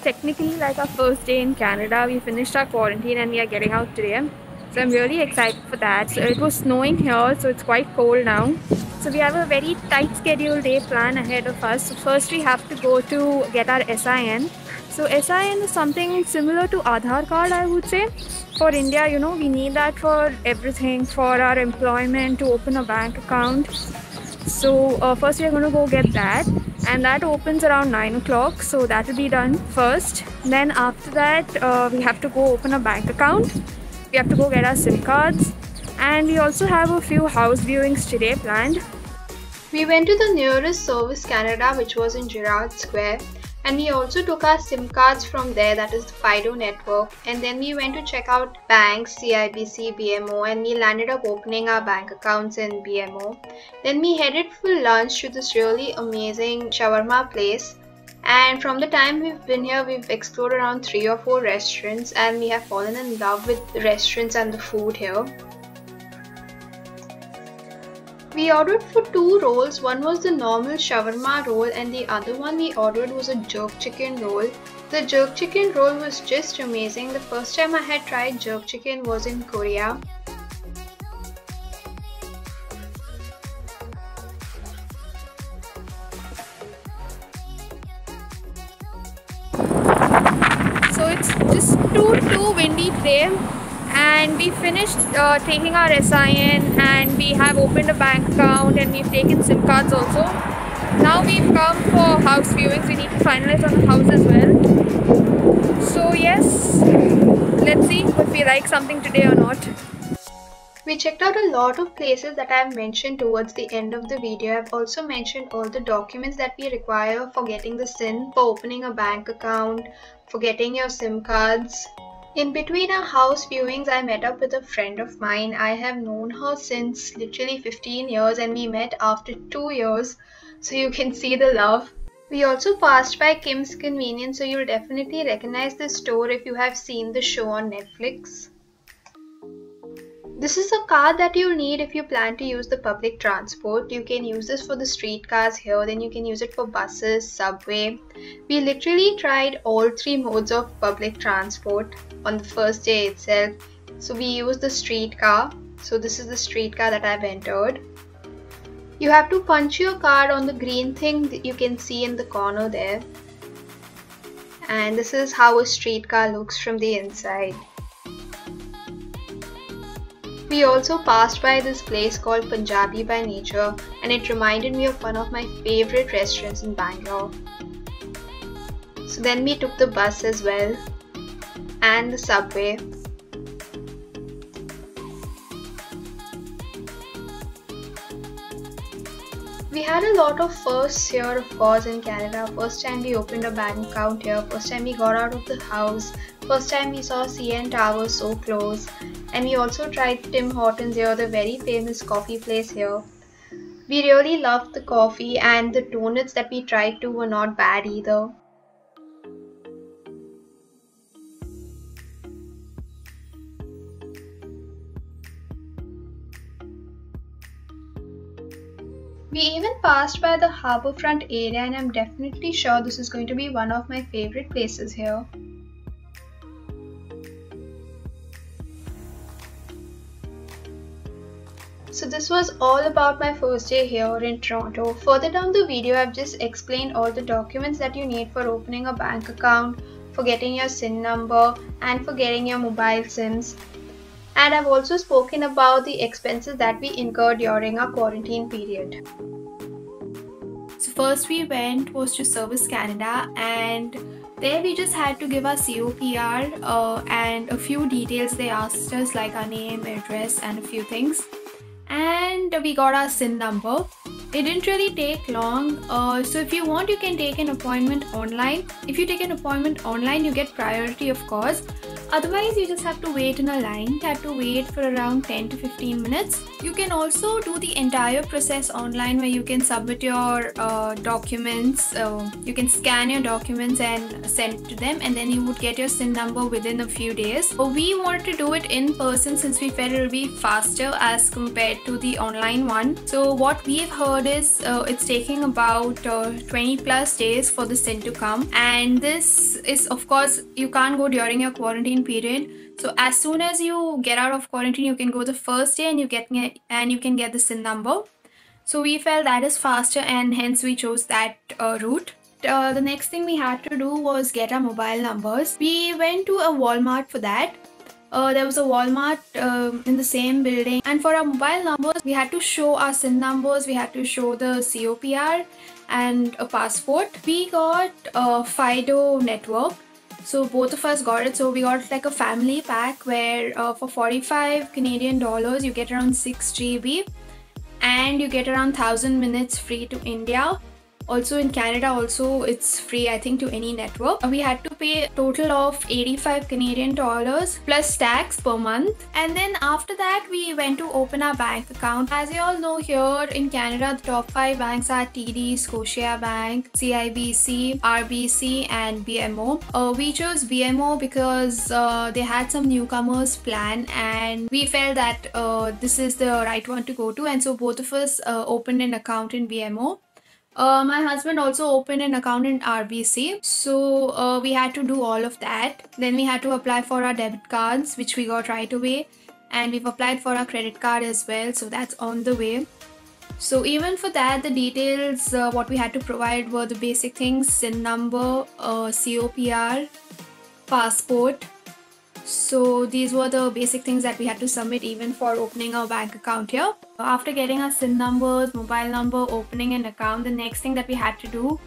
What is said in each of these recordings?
technically like our first day in Canada. We finished our quarantine and we are getting out today. So I'm really excited for that. So it was snowing here, so it's quite cold now. So we have a very tight schedule day plan ahead of us. So first we have to go to get our SIN. So SIN is something similar to Aadhaar card, I would say. For India, you know, we need that for everything, for our employment, to open a bank account. So first we are going to go get that, and that opens around 9 o'clock, so that will be done first. Then after that we have to go open a bank account. We have to go get our SIM cards, and we also have a few house viewings today planned. We went to the nearest Service Canada, which was in Gerrard Square, and we also took our SIM cards from there, that is the Fido network, and then we went to check out banks, CIBC, BMO, and we landed up opening our bank accounts in BMO. Then we headed for lunch to this really amazing shawarma place, and from the time we've been here, we've explored around 3 or 4 restaurants, and we have fallen in love with the restaurants and the food here. We ordered for 2 rolls. One was the normal shawarma roll and the other one we ordered was a jerk chicken roll. The jerk chicken roll was just amazing. The first time I had tried jerk chicken was in Korea. So it's just too windy today. And we finished taking our SIN, and we have opened a bank account, and we've taken SIM cards also. Now we've come for house viewings. We need to finalize on the house as well. So yes, let's see if we like something today or not. We checked out a lot of places that I have mentioned towards the end of the video. I've also mentioned all the documents that we require for getting the SIN, for opening a bank account, for getting your SIM cards. In between our house viewings, I met up with a friend of mine. I have known her since literally 15 years and we met after 2 years, so you can see the love. We also passed by Kim's Convenience, so you'll definitely recognize this store if you have seen the show on Netflix. This is a card that you'll need if you plan to use the public transport. You can use this for the streetcars here, then you can use it for buses, subway. We literally tried all 3 modes of public transport on the first day itself. So we used the streetcar. So this is the streetcar that I've entered. You have to punch your card on the green thing that you can see in the corner there. And this is how a streetcar looks from the inside. We also passed by this place called Punjabi by Nature, and it reminded me of one of my favorite restaurants in Bangalore. So then we took the bus as well, and the subway. We had a lot of firsts here, of course, in Canada. First time we opened a bank account here, first time we got out of the house, first time we saw CN Tower so close. And we also tried Tim Hortons here, the very famous coffee place here. We really loved the coffee, and the donuts that we tried too were not bad either. We even passed by the harbourfront area, and I'm definitely sure this is going to be one of my favorite places here. So this was all about my first day here in Toronto. Further down the video, I've just explained all the documents that you need for opening a bank account, for getting your SIN number, and for getting your mobile SIMs. And I've also spoken about the expenses that we incurred during our quarantine period. So first we went was to Service Canada, and there we just had to give our COPR and a few details they asked us, like our name, address, and a few things. And we got our SIN number. It didn't really take long, so if you want, you can take an appointment online. If you take an appointment online, you get priority, of course. Otherwise, you just have to wait in a line. You have to wait for around 10 to 15 minutes. You can also do the entire process online, where you can submit your documents. You can scan your documents and send it to them, and then you would get your SIN number within a few days. But we wanted to do it in person since we felt it will be faster as compared to the online one. So what we've heard is it's taking about 20 plus days for the SIN to come, and this is, of course, you can't go during your quarantine period. So as soon as you get out of quarantine, you can go the first day and you can get the SIN number. So we felt that is faster, and hence we chose that route. The next thing we had to do was get our mobile numbers. We went to a Walmart for that. There was a Walmart in the same building, and for our mobile numbers we had to show our SIN numbers, we had to show the COPR and a passport. We got Fido network, so both of us got it. So we got like a family pack where for 45 Canadian dollars you get around 6 GB and you get around 1000 minutes free to India. Also in Canada also it's free, I think, to any network. We had to pay a total of 85 Canadian dollars plus tax per month. And then after that we went to open our bank account. As you all know, here in Canada the top 5 banks are TD, Scotiabank, CIBC, RBC and BMO. We chose BMO because they had some newcomers plan and we felt that this is the right one to go to, and so both of us opened an account in BMO. My husband also opened an account in RBC, so we had to do all of that. Then we had to apply for our debit cards, which we got right away, and we've applied for our credit card as well, so that's on the way. So even for that, the details what we had to provide were the basic things: SIN number, COPR, passport. So these were the basic things that we had to submit even for opening our bank account here. After getting our SIN numbers, mobile number, opening an account, the next thing that we had to do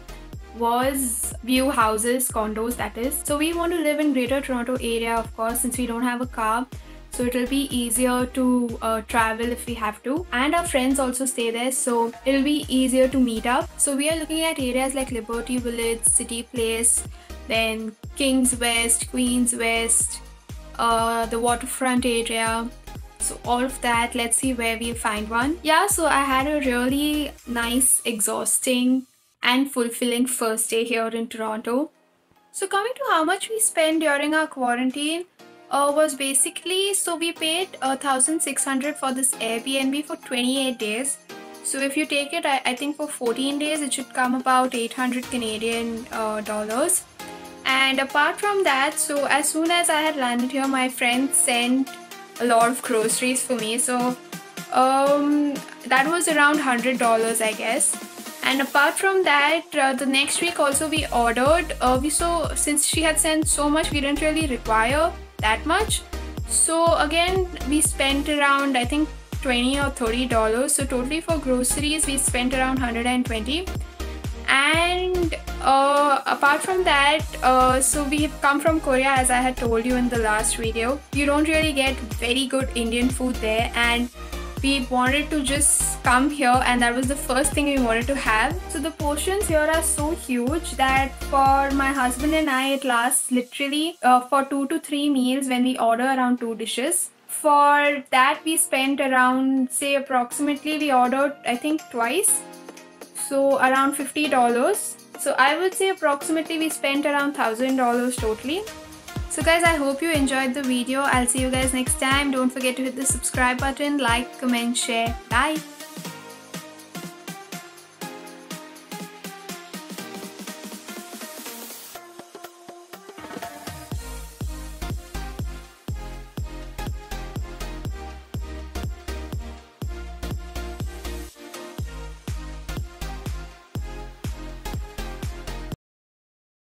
was view houses, condos that is. So we want to live in Greater Toronto area, of course, since we don't have a car. So it will be easier to travel if we have to, and our friends also stay there, so it'll be easier to meet up. So we are looking at areas like Liberty Village, City Place, then Kings West, Queens West, the waterfront area. So all of that, let's see where we find one. Yeah, so I had a really nice, exhausting and fulfilling first day here in Toronto. So coming to how much we spent during our quarantine was basically, so we paid 1,600 for this Airbnb for 28 days. So if you take it, I think for 14 days it should come about 800 Canadian dollars. And apart from that, so as soon as I had landed here, my friend sent a lot of groceries for me. So that was around $100, I guess. And apart from that, the next week also we ordered. So since she had sent so much, we didn't really require that much. So again, we spent around, I think, $20 or $30. So totally for groceries, we spent around $120. And apart from that, so we have come from Korea, as I had told you in the last video. You don't really get very good Indian food there, and we wanted to just come here, and that was the first thing we wanted to have. So the portions here are so huge that for my husband and I, it lasts literally for 2 to 3 meals when we order around 2 dishes. For that we spent around, say, approximately, we ordered I think twice, so around $50. So I would say approximately we spent around $1,000 totally. So guys, I hope you enjoyed the video. I'll see you guys next time. Don't forget to hit the subscribe button, like, comment, share. Bye.